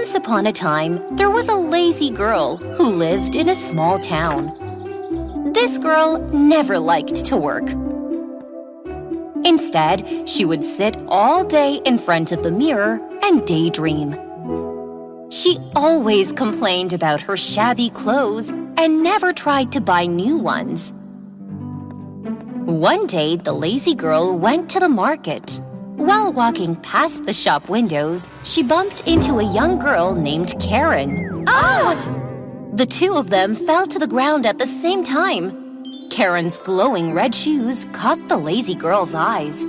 Once upon a time, there was a lazy girl who lived in a small town. This girl never liked to work. Instead, she would sit all day in front of the mirror and daydream. She always complained about her shabby clothes and never tried to buy new ones. One day, the lazy girl went to the market. While walking past the shop windows, she bumped into a young girl named Karen. The two of them fell to the ground at the same time. Karen's glowing red shoes caught the lazy girl's eyes.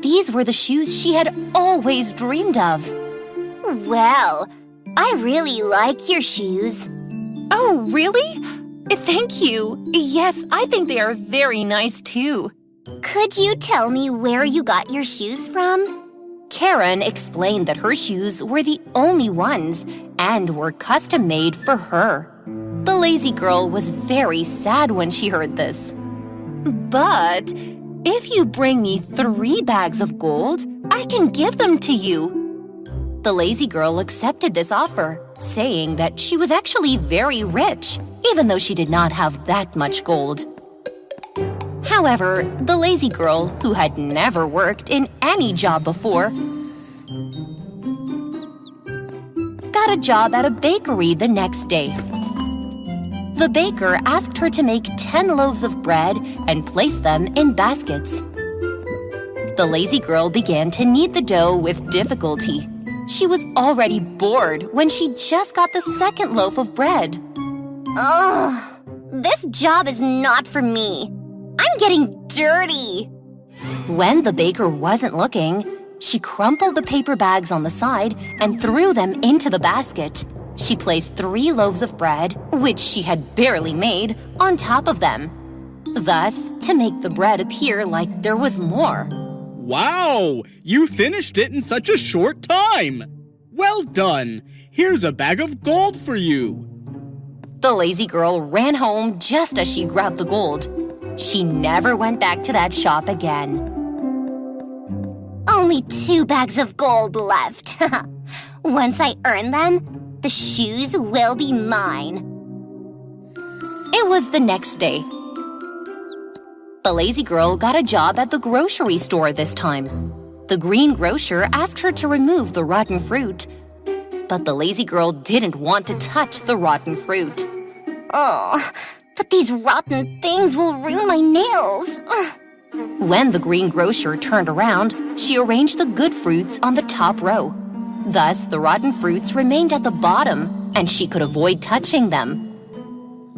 These were the shoes she had always dreamed of. Well, I really like your shoes. Oh, really? Thank you. Yes, I think they are very nice too. Could you tell me where you got your shoes from? Karen explained that her shoes were the only ones and were custom-made for her. The lazy girl was very sad when she heard this. But if you bring me 3 bags of gold, I can give them to you. The lazy girl accepted this offer, saying that she was actually very rich, even though she did not have that much gold. However, the lazy girl, who had never worked in any job before, got a job at a bakery the next day. The baker asked her to make 10 loaves of bread and place them in baskets. The lazy girl began to knead the dough with difficulty. She was already bored when she just got the second loaf of bread. Ugh, this job is not for me. I'm getting dirty. When the baker wasn't looking, she crumpled the paper bags on the side and threw them into the basket. She placed 3 loaves of bread, which she had barely made, on top of them. Thus, to make the bread appear like there was more. Wow! You finished it in such a short time! Well done! Here's a bag of gold for you! The lazy girl ran home just as she grabbed the gold. She never went back to that shop again. Only 2 bags of gold left. Once I earn them, the shoes will be mine. It was the next day. The lazy girl got a job at the grocery store this time. The green grocer asked her to remove the rotten fruit. But the lazy girl didn't want to touch the rotten fruit. Oh, but these rotten things will ruin my nails. When the green grocer turned around, she arranged the good fruits on the top row. Thus, the rotten fruits remained at the bottom, and she could avoid touching them.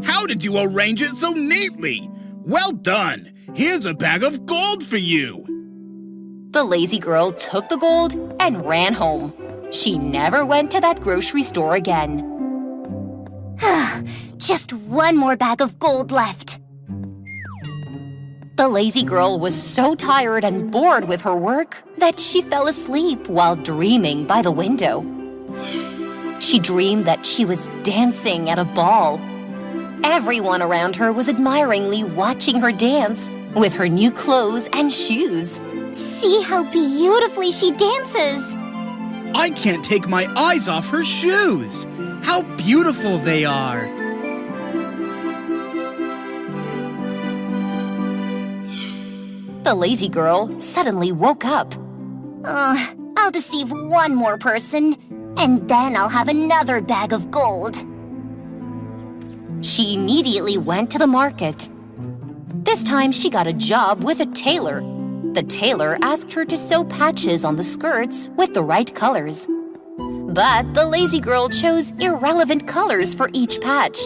How did you arrange it so neatly? Well done! Here's a bag of gold for you! The lazy girl took the gold and ran home. She never went to that grocery store again. Just 1 more bag of gold left. The lazy girl was so tired and bored with her work that she fell asleep while dreaming by the window. She dreamed that she was dancing at a ball. Everyone around her was admiringly watching her dance with her new clothes and shoes. See how beautifully she dances. I can't take my eyes off her shoes! How beautiful they are! The lazy girl suddenly woke up. I'll deceive 1 more person, and then I'll have another bag of gold. She immediately went to the market. This time she got a job with a tailor. The tailor asked her to sew patches on the skirts with the right colors. But the lazy girl chose irrelevant colors for each patch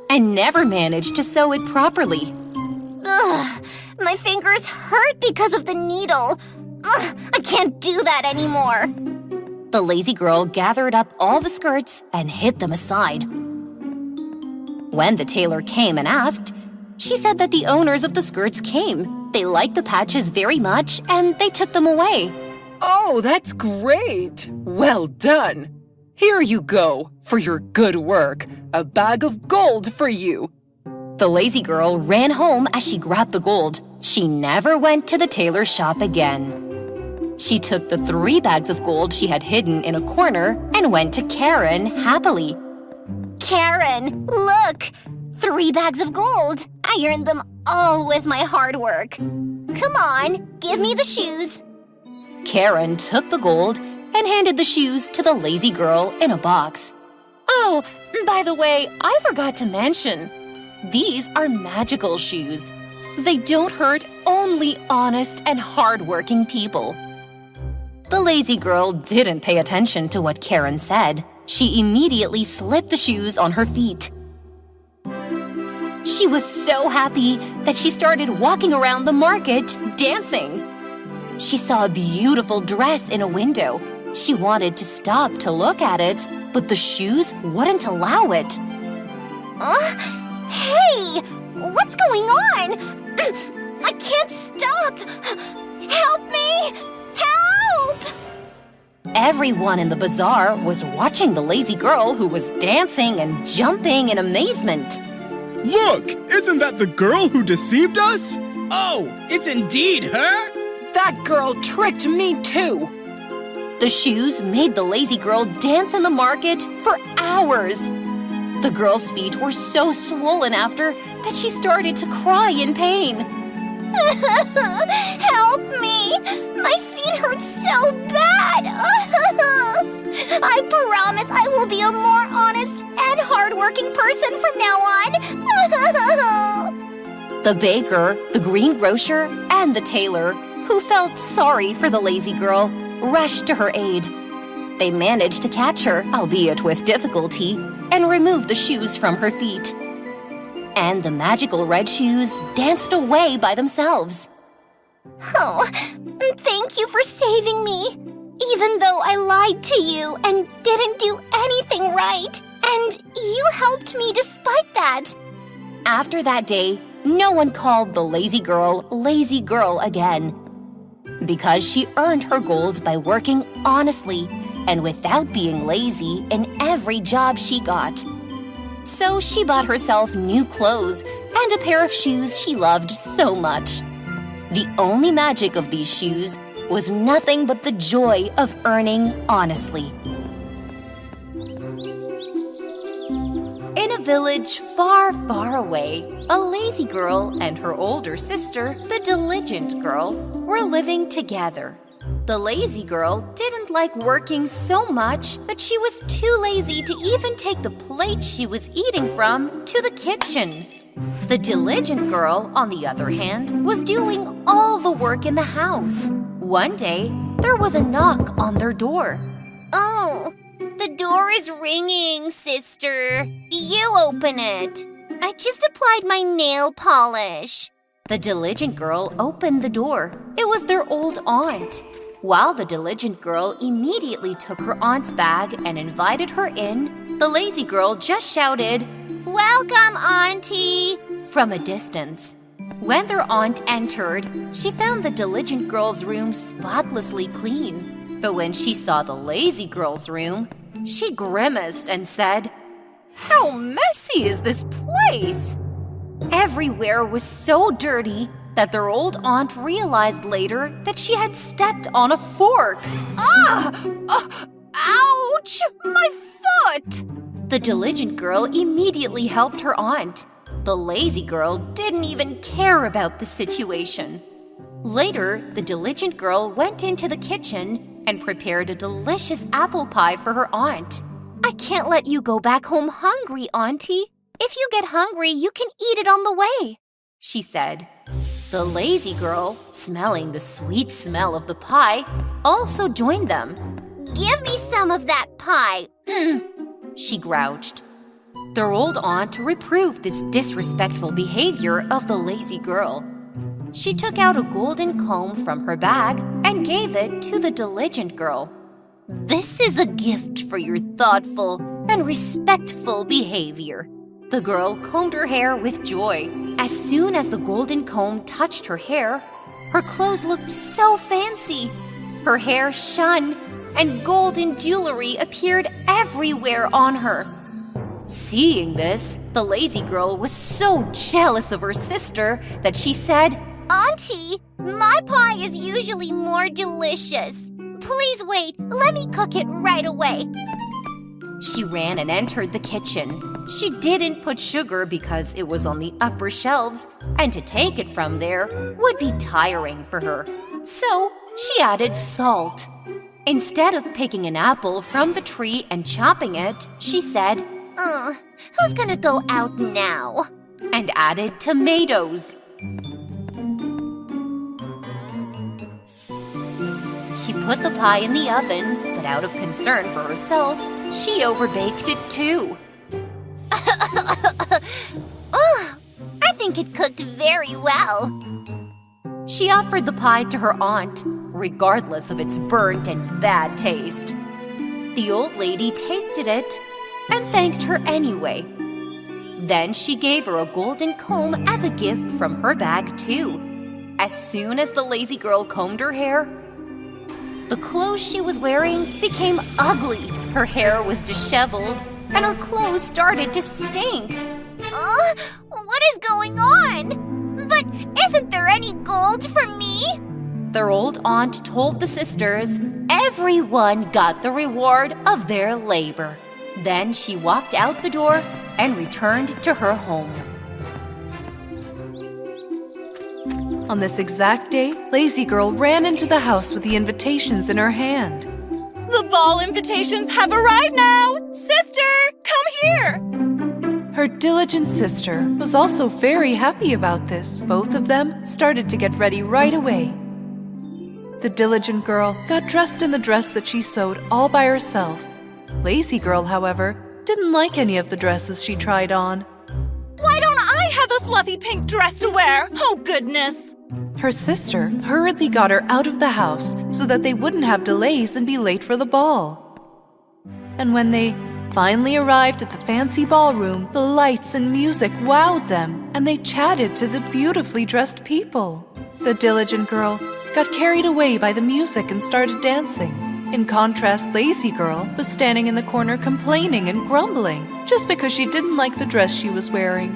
and never managed to sew it properly. Ugh, my fingers hurt because of the needle. Ugh, I can't do that anymore. The lazy girl gathered up all the skirts and hid them aside. When the tailor came and asked, she said that the owners of the skirts came. They liked the patches very much and they took them away. Oh, that's great! Well done! Here you go, for your good work. A bag of gold for you. The lazy girl ran home as she grabbed the gold. She never went to the tailor's shop again. She took the 3 bags of gold she had hidden in a corner and went to Karen happily. Karen, look! 3 bags of gold. I earned them all with my hard work. Come on, give me the shoes. Karen took the gold and handed the shoes to the lazy girl in a box. Oh, by the way, I forgot to mention. These are magical shoes. They don't hurt only honest and hardworking people. The lazy girl didn't pay attention to what Karen said. She immediately slipped the shoes on her feet. She was so happy that she started walking around the market, dancing. She saw a beautiful dress in a window. She wanted to stop to look at it, but the shoes wouldn't allow it. Hey! What's going on? I can't stop! Help me! Help! Everyone in the bazaar was watching the lazy girl who was dancing and jumping in amazement. Look! Isn't that the girl who deceived us? Oh, it's indeed her? That girl tricked me too. The shoes made the lazy girl dance in the market for hours. The girl's feet were so swollen after that she started to cry in pain. Help me! My feet hurt so bad! I promise I will be a more honest and hardworking person from now on. The baker, the greengrocer, and the tailor, who felt sorry for the lazy girl, rushed to her aid. They managed to catch her, albeit with difficulty, and remove the shoes from her feet. And the magical red shoes danced away by themselves. Oh, thank you for saving me. Even though I lied to you and didn't do anything right. And you helped me despite that. After that day, no one called the lazy girl again. Because she earned her gold by working honestly and without being lazy in every job she got. So she bought herself new clothes and a pair of shoes she loved so much. The only magic of these shoes was nothing but the joy of earning honestly. In a village far, far away, a lazy girl and her older sister, the diligent girl, were living together. The lazy girl didn't like working so much that she was too lazy to even take the plate she was eating from to the kitchen. The diligent girl, on the other hand, was doing all the work in the house. One day, there was a knock on their door. Oh, the door is ringing, sister. You open it. I just applied my nail polish. The diligent girl opened the door. It was their old aunt. While the diligent girl immediately took her aunt's bag and invited her in, the lazy girl just shouted, "Welcome, Auntie!" from a distance. When their aunt entered, she found the diligent girl's room spotlessly clean. But when she saw the lazy girl's room, she grimaced and said, "How messy is this place?" Everywhere was so dirty that their old aunt realized later that she had stepped on a fork. Ouch! My foot! The diligent girl immediately helped her aunt. The lazy girl didn't even care about the situation. Later, the diligent girl went into the kitchen and prepared a delicious apple pie for her aunt. "I can't let you go back home hungry, Auntie. If you get hungry, you can eat it on the way," she said. The lazy girl, smelling the sweet smell of the pie, also joined them. "Give me some of that pie." She grouched. Their old aunt reproved this disrespectful behavior of the lazy girl. She took out a golden comb from her bag and gave it to the diligent girl. "This is a gift for your thoughtful and respectful behavior." The girl combed her hair with joy. As soon as the golden comb touched her hair, her clothes looked so fancy. Her hair shone, and golden jewelry appeared everywhere on her. Seeing this, the lazy girl was so jealous of her sister that she said, "Auntie, My pie is usually more delicious. Please wait, let me cook it right away. She ran and entered the kitchen. She didn't put sugar because it was on the upper shelves, and to take it from there would be tiring for her. So she added salt. Instead of picking an apple from the tree and chopping it, she said, Who's gonna go out now? and added tomatoes. She put the pie in the oven, but out of concern for herself, she overbaked it too. I think it cooked very well. She offered the pie to her aunt, regardless of its burnt and bad taste. The old lady tasted it and thanked her anyway. Then she gave her a golden comb as a gift from her bag too. As soon as the lazy girl combed her hair, the clothes she was wearing became ugly. Her hair was disheveled, and her clothes started to stink. What is going on? But isn't there any gold for me? Their old aunt told the sisters everyone got the reward of their labor. Then she walked out the door and returned to her home. On this exact day, Lazy Girl ran into the house with the invitations in her hand. The ball invitations have arrived now! Sister, come here! Her diligent sister was also very happy about this. Both of them started to get ready right away. The diligent girl got dressed in the dress that she sewed all by herself. Lazy Girl, however, didn't like any of the dresses she tried on. Why don't I have a fluffy pink dress to wear? Oh, goodness! Her sister hurriedly got her out of the house so that they wouldn't have delays and be late for the ball. And when they finally arrived at the fancy ballroom, the lights and music wowed them, and they chatted to the beautifully dressed people. The diligent girl got carried away by the music and started dancing. In contrast, Lazy Girl was standing in the corner complaining and grumbling just because she didn't like the dress she was wearing.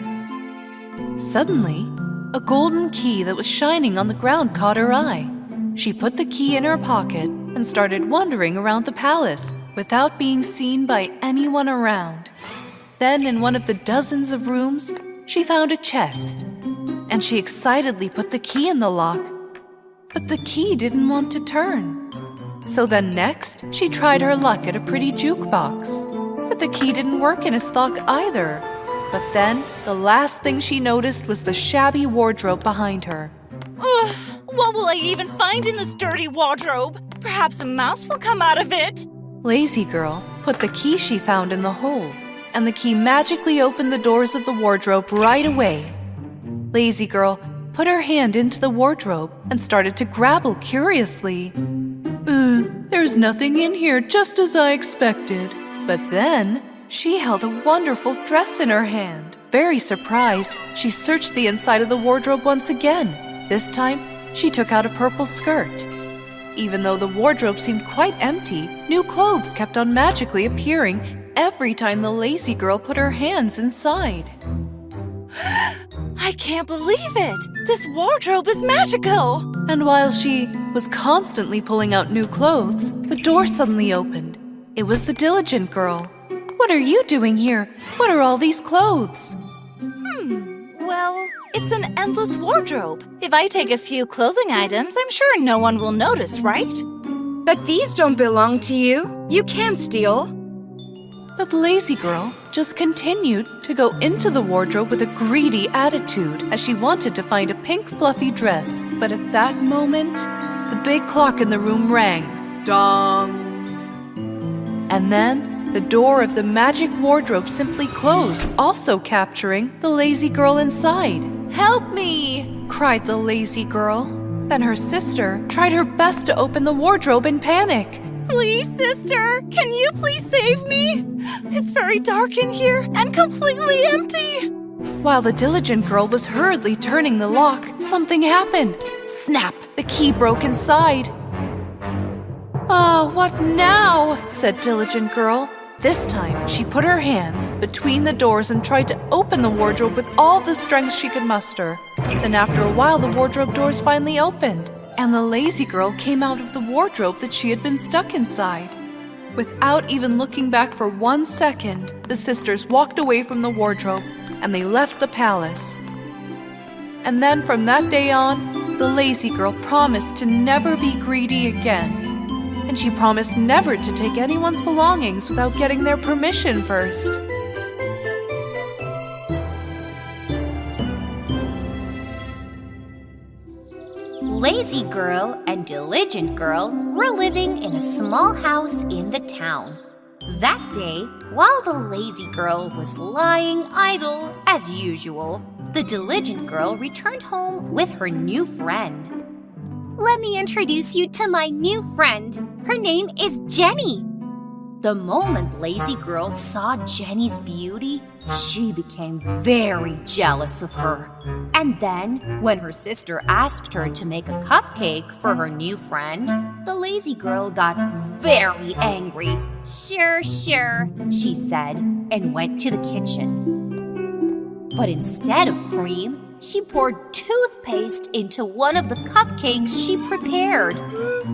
Suddenly, a golden key that was shining on the ground caught her eye. She put the key in her pocket and started wandering around the palace without being seen by anyone around. Then, in one of the dozens of rooms, she found a chest, and she excitedly put the key in the lock. But the key didn't want to turn. So then next, she tried her luck at a pretty jukebox. But the key didn't work in its lock either. But then, the last thing she noticed was the shabby wardrobe behind her. Ugh, what will I even find in this dirty wardrobe? Perhaps a mouse will come out of it. Lazy Girl put the key she found in the hole, and the key magically opened the doors of the wardrobe right away. Lazy Girl put her hand into the wardrobe and started to grabble curiously. There's nothing in here, just as I expected. But then, she held a wonderful dress in her hand. Very surprised, she searched the inside of the wardrobe once again. This time, she took out a purple skirt. Even though the wardrobe seemed quite empty, new clothes kept on magically appearing every time the Lazy Girl put her hands inside. I can't believe it! This wardrobe is magical! And while she was constantly pulling out new clothes, the door suddenly opened. It was the diligent girl. What are you doing here? What are all these clothes? Well, it's an endless wardrobe. If I take a few clothing items, I'm sure no one will notice, right? But these don't belong to you. You can't steal. But the Lazy Girl just continued to go into the wardrobe with a greedy attitude as she wanted to find a pink fluffy dress. But at that moment, the big clock in the room rang. Dong! And then the door of the magic wardrobe simply closed, also capturing the Lazy Girl inside. "Help me!" cried the Lazy Girl. Then her sister tried her best to open the wardrobe in panic. Please, sister, can you please save me? It's very dark in here and completely empty. While the diligent girl was hurriedly turning the lock, something happened. Snap! The key broke inside. "Ah, what now?" said Diligent Girl. This time, she put her hands between the doors and tried to open the wardrobe with all the strength she could muster. Then after a while, the wardrobe doors finally opened, and the lazy girl came out of the wardrobe that she had been stuck inside. Without even looking back for 1 second, the sisters walked away from the wardrobe and they left the palace. And then from that day on, the lazy girl promised to never be greedy again. And she promised never to take anyone's belongings without getting their permission first. Lazy Girl and Diligent Girl were living in a small house in the town. That day, while the lazy girl was lying idle as usual, the diligent girl returned home with her new friend. Let me introduce you to my new friend. Her name is Jenny. The moment Lazy Girl saw Jenny's beauty, she became very jealous of her. And then, when her sister asked her to make a cupcake for her new friend, the Lazy Girl got very angry. Sure, She said, and went to the kitchen. But instead of cream, she poured toothpaste into one of the cupcakes she prepared.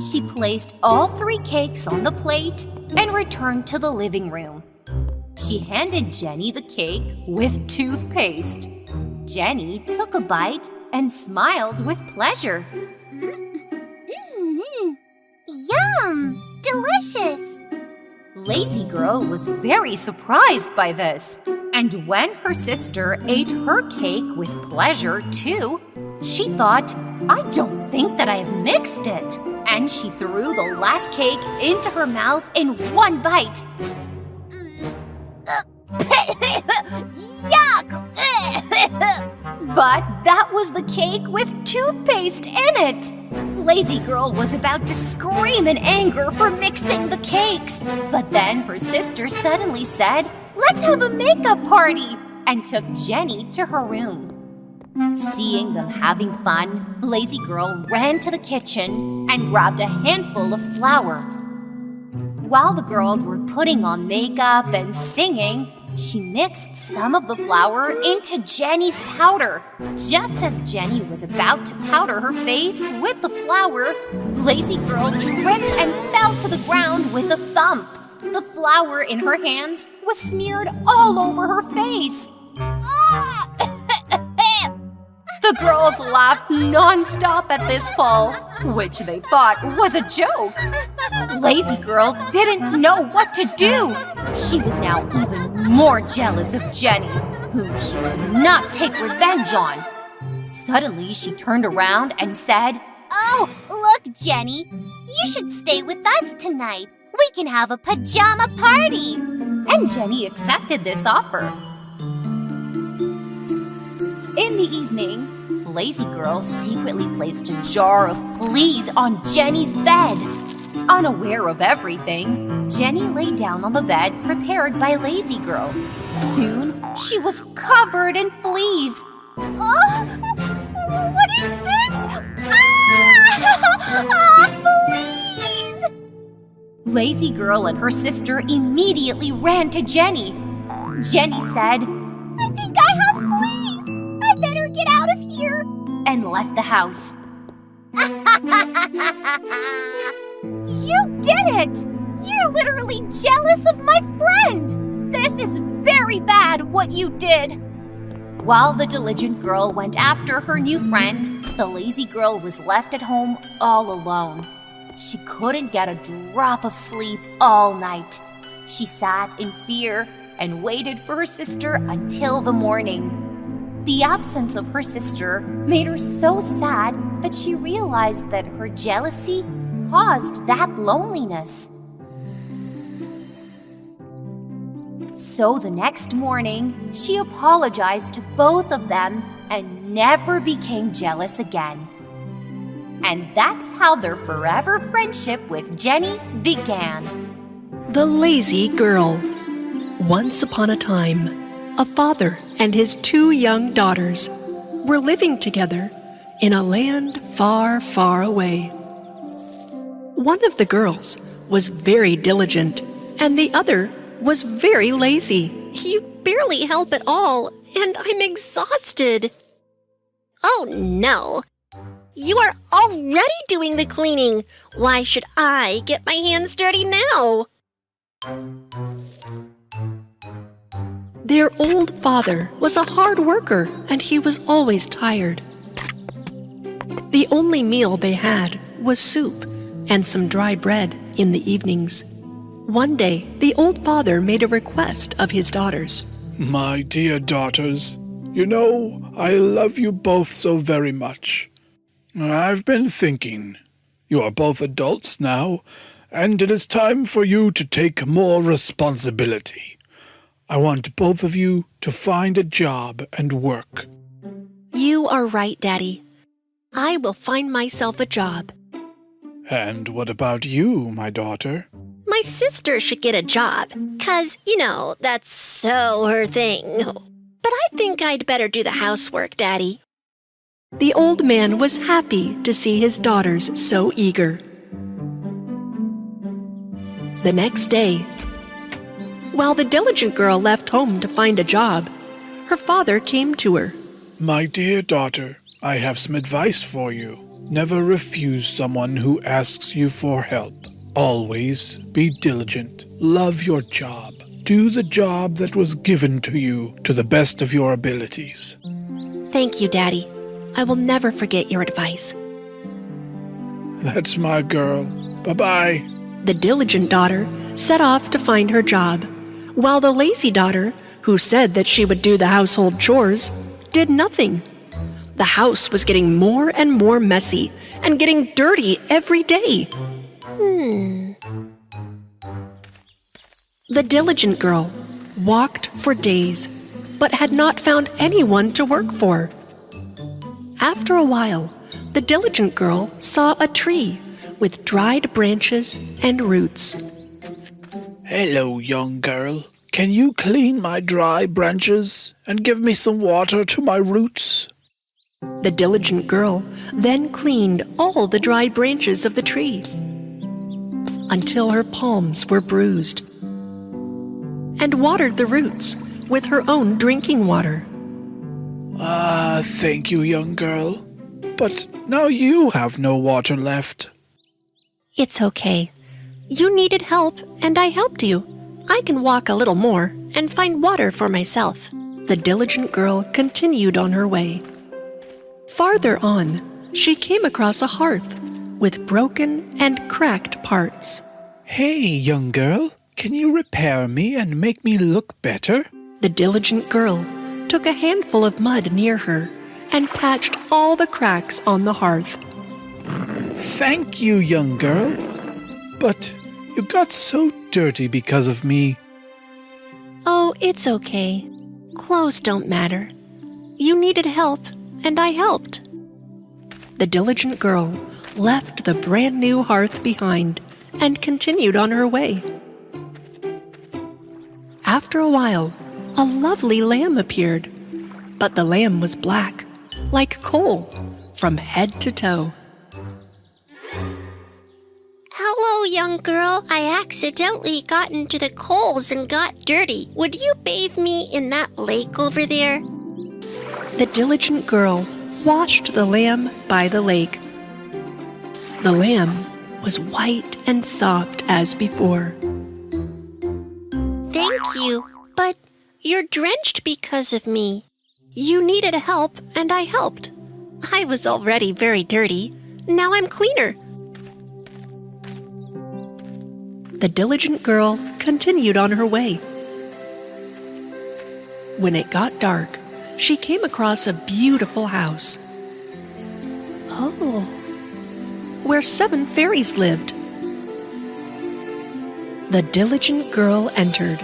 She placed all 3 cakes on the plate and returned to the living room. She handed Jenny the cake with toothpaste. Jenny took a bite and smiled with pleasure. Yum! Delicious! Lazy Girl was very surprised by this, and when her sister ate her cake with pleasure too, she thought, "I don't think that I've mixed it," and she threw the last cake into her mouth in one bite. Yuck! But that was the cake with toothpaste in it. Lazy Girl was about to scream in anger for mixing the cakes, but then her sister suddenly said, "Let's have a makeup party," and took Jenny to her room. Seeing them having fun, Lazy Girl ran to the kitchen and grabbed a handful of flour. While the girls were putting on makeup and singing, she mixed some of the flour into Jenny's powder. Just as Jenny was about to powder her face with the flour, Lazy Girl tripped and fell to the ground with a thump. The flour in her hands was smeared all over her face. The girls laughed non-stop at this fall, which they thought was a joke. Lazy Girl didn't know what to do. She was now even more jealous of Jenny, whom she could not take revenge on. Suddenly, she turned around and said, "Oh, look, Jenny. You should stay with us tonight. We can have a pajama party." And Jenny accepted this offer. In the evening, Lazy Girl secretly placed a jar of fleas on Jenny's bed. Unaware of everything, Jenny lay down on the bed prepared by Lazy Girl. Soon, she was covered in fleas. Oh, what is this? Fleas! Lazy Girl and her sister immediately ran to Jenny. Jenny said, "I think I have fleas. I better get out of here." And left the house. You did it! You're literally jealous of my friend! This is very bad what you did. While the diligent girl went after her new friend, the lazy girl was left at home all alone. She couldn't get a drop of sleep all night. She sat in fear and waited for her sister until the morning. The absence of her sister made her so sad that she realized that her jealousy caused that loneliness. So the next morning, she apologized to both of them and never became jealous again. And that's how their forever friendship with Jenny began. The Lazy Girl. Once upon a time, a father and his 2 young daughters were living together in a land far, far away. One of the girls was very diligent, and the other was very lazy. You barely help at all, and I'm exhausted. Oh no! You are already doing the cleaning. Why should I get my hands dirty now? Their old father was a hard worker, and he was always tired. The only meal they had was soup and some dry bread in the evenings. One day, the old father made a request of his daughters. My dear daughters, you know I love you both so very much. I've been thinking. You are both adults now, and it is time for you to take more responsibility. I want both of you to find a job and work. You are right, Daddy. I will find myself a job. And what about you, my daughter? My sister should get a job, 'cause, that's so her thing. But I think I'd better do the housework, Daddy. The old man was happy to see his daughters so eager. The next day, while the diligent girl left home to find a job, her father came to her. My dear daughter, I have some advice for you. Never refuse someone who asks you for help. Always be diligent. Love your job. Do the job that was given to you to the best of your abilities. Thank you, Daddy. I will never forget your advice. That's my girl. Bye-bye. The diligent daughter set off to find her job, while the lazy daughter, who said that she would do the household chores, did nothing. The house was getting more and more messy and getting dirty every day. The diligent girl walked for days, but had not found anyone to work for. After a while, the diligent girl saw a tree with dried branches and roots. Hello, young girl. Can you clean my dry branches and give me some water to my roots? The diligent girl then cleaned all the dry branches of the tree until her palms were bruised, and watered the roots with her own drinking water. Thank you, young girl. But now you have no water left. It's okay. You needed help, and I helped you. I can walk a little more and find water for myself. The diligent girl continued on her way. Farther on, she came across a hearth with broken and cracked parts. Hey, young girl, can you repair me and make me look better? The diligent girl took a handful of mud near her and patched all the cracks on the hearth. Thank you, young girl. But you got so dirty because of me. Oh, it's okay. Clothes don't matter. You needed help, and I helped. The diligent girl left the brand new hearth behind and continued on her way. After a while, a lovely lamb appeared, but the lamb was black, like coal, from head to toe. Hello, young girl. I accidentally got into the coals and got dirty. Would you bathe me in that lake over there? The diligent girl washed the lamb by the lake. The lamb was white and soft as before. Thank you, but you're drenched because of me. You needed help, and I helped. I was already very dirty. Now I'm cleaner. The diligent girl continued on her way. When it got dark, she came across a beautiful house. Oh, where 7 fairies lived. The diligent girl entered.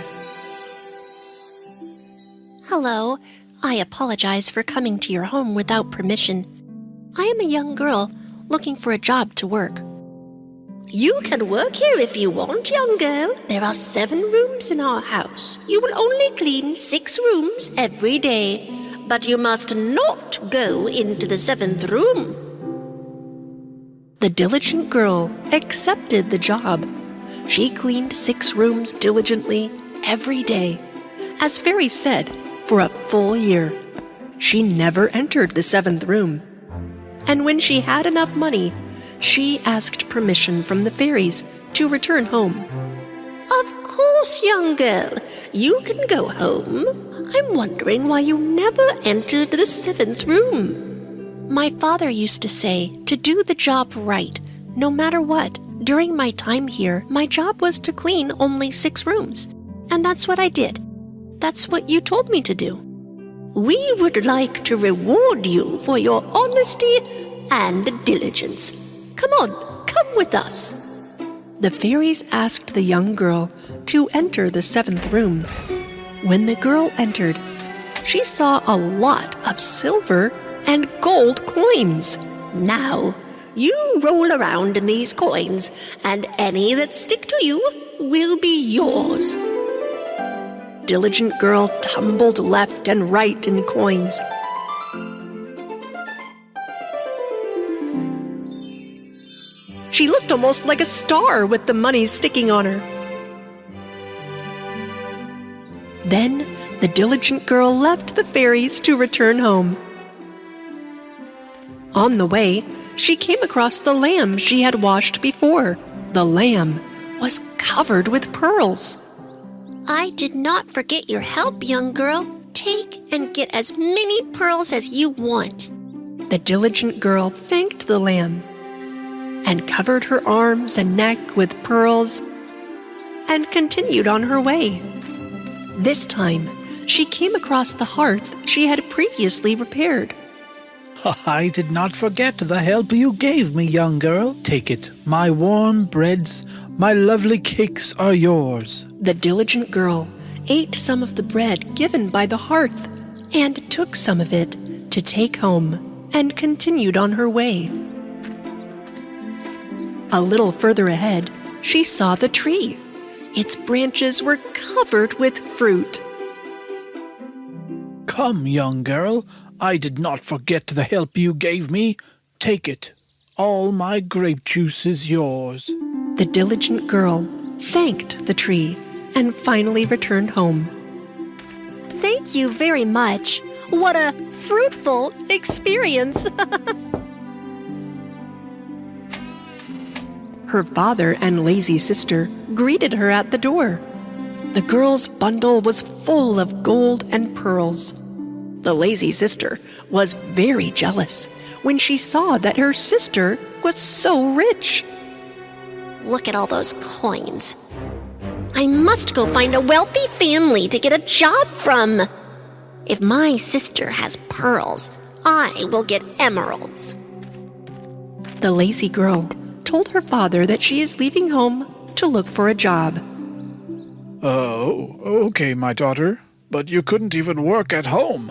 Hello. I apologize for coming to your home without permission. I am a young girl looking for a job to work. You can work here if you want, young girl. There are 7 rooms in our house. You will only clean 6 rooms every day, but you must not go into the 7th room. The diligent girl accepted the job. She cleaned 6 rooms diligently every day, as fairies said, for a full year. She never entered the 7th room. And when she had enough money, she asked permission from the fairies to return home. Of course, young girl, you can go home. I'm wondering why you never entered the 7th room. My father used to say to do the job right, no matter what. During my time here, my job was to clean only 6 rooms. And that's what I did. That's what you told me to do. We would like to reward you for your honesty and diligence. Come on, come with us. The fairies asked the young girl to enter the 7th room. When the girl entered, she saw a lot of silver and gold coins. Now, you roll around in these coins, and any that stick to you will be yours. Diligent girl tumbled left and right in coins. She looked almost like a star with the money sticking on her. Then the diligent girl left the fairies to return home. On the way, she came across the lamb she had washed before. The lamb was covered with pearls. I did not forget your help, young girl. Take and get as many pearls as you want. The diligent girl thanked the lamb and covered her arms and neck with pearls and continued on her way. This time, she came across the hearth she had previously repaired. I did not forget the help you gave me, young girl. Take it. My warm breads, my lovely cakes are yours. The diligent girl ate some of the bread given by the hearth and took some of it to take home and continued on her way. A little further ahead, she saw the tree. Its branches were covered with fruit. Come, young girl, I did not forget the help you gave me. Take it. All my grape juice is yours. The diligent girl thanked the tree and finally returned home. Thank you very much. What a fruitful experience. Her father and lazy sister greeted her at the door. The girl's bundle was full of gold and pearls. The lazy sister was very jealous when she saw that her sister was so rich. Look at all those coins. I must go find a wealthy family to get a job from. If my sister has pearls, I will get emeralds. The lazy girl told her father that she is leaving home to look for a job. Oh, okay, my daughter. But you couldn't even work at home.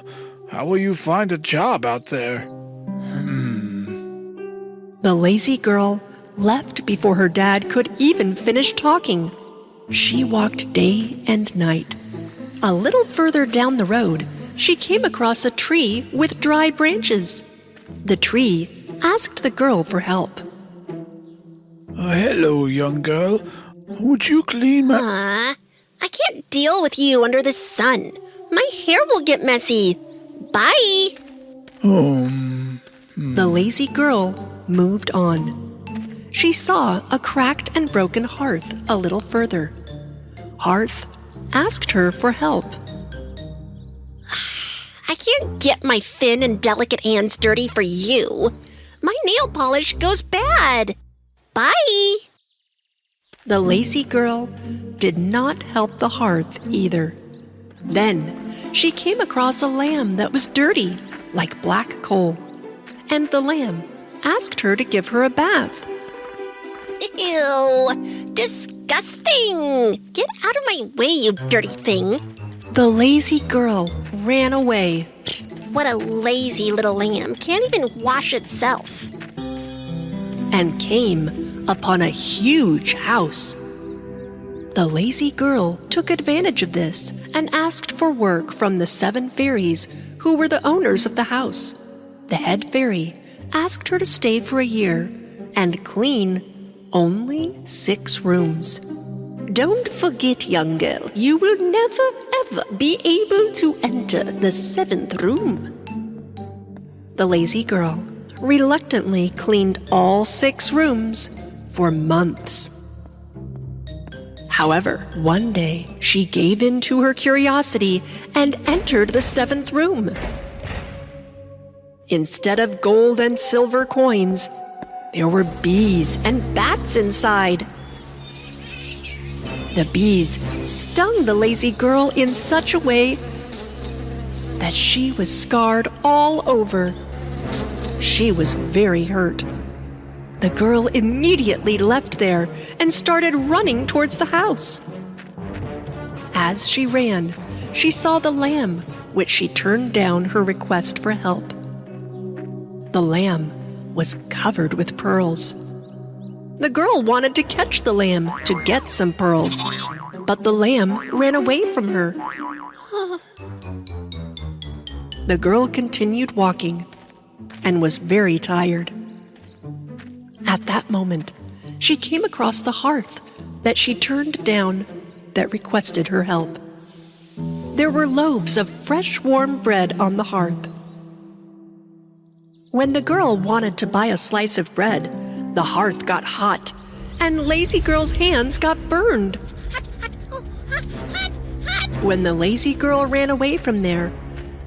How will you find a job out there? The lazy girl left before her dad could even finish talking. She walked day and night. A little further down the road, she came across a tree with dry branches. The tree asked the girl for help. Hello, young girl. Would you clean my... I can't deal with you under the sun. My hair will get messy. Bye. The lazy girl moved on. She saw a cracked and broken hearth a little further. Hearth asked her for help. I can't get my thin and delicate hands dirty for you. My nail polish goes bad. Bye. The lazy girl did not help the hearth either. Then she came across a lamb that was dirty, like black coal. And the lamb asked her to give her a bath. Ew, disgusting. Get out of my way, you dirty thing. The lazy girl ran away. What a lazy little lamb. Can't even wash itself. And came upon a huge house. The lazy girl took advantage of this and asked for work from the 7 fairies who were the owners of the house. The head fairy asked her to stay for a year and clean only 6 rooms. Don't forget, young girl, you will never ever be able to enter the 7th room. The lazy girl reluctantly cleaned all 6 rooms for months. However, one day she gave in to her curiosity and entered the 7th room. Instead of gold and silver coins, there were bees and bats inside. The bees stung the lazy girl in such a way that she was scarred all over. She was very hurt. The girl immediately left there and started running towards the house. As she ran, she saw the lamb, which she turned down her request for help. The lamb was covered with pearls. The girl wanted to catch the lamb to get some pearls, but the lamb ran away from her. The girl continued walking and was very tired. At that moment, she came across the hearth that she turned down that requested her help. There were loaves of fresh warm bread on the hearth. When the girl wanted to buy a slice of bread, the hearth got hot, and lazy girl's hands got burned. When the lazy girl ran away from there,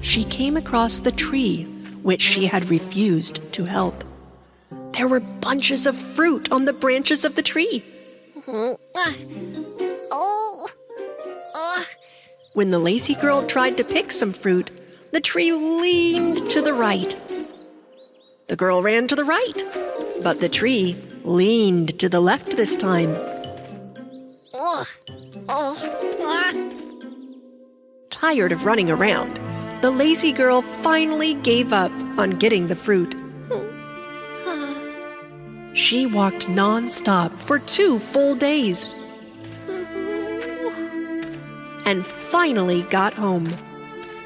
she came across the tree, which she had refused to help. There were bunches of fruit on the branches of the tree. When the lazy girl tried to pick some fruit, the tree leaned to the right. The girl ran to the right, but the tree leaned to the left this time. Tired of running around, the lazy girl finally gave up on getting the fruit. She walked non-stop for 2 full days and finally got home.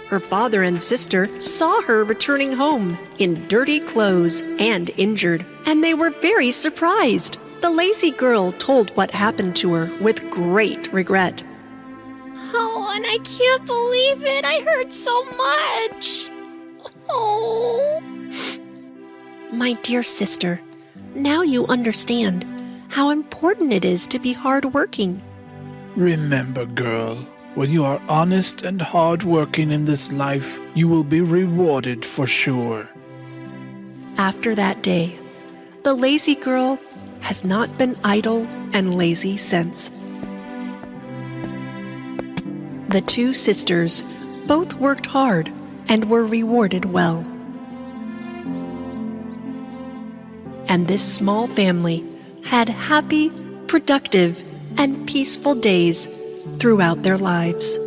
Her father and sister saw her returning home in dirty clothes and injured, and they were very surprised. The lazy girl told what happened to her with great regret. Oh, and I can't believe it. I hurt so much. Oh. My dear sister, now you understand how important it is to be hardworking. Remember, girl, when you are honest and hardworking in this life, you will be rewarded for sure. After that day, the lazy girl has not been idle and lazy since. The 2 sisters both worked hard and were rewarded well. And this small family had happy, productive, and peaceful days throughout their lives.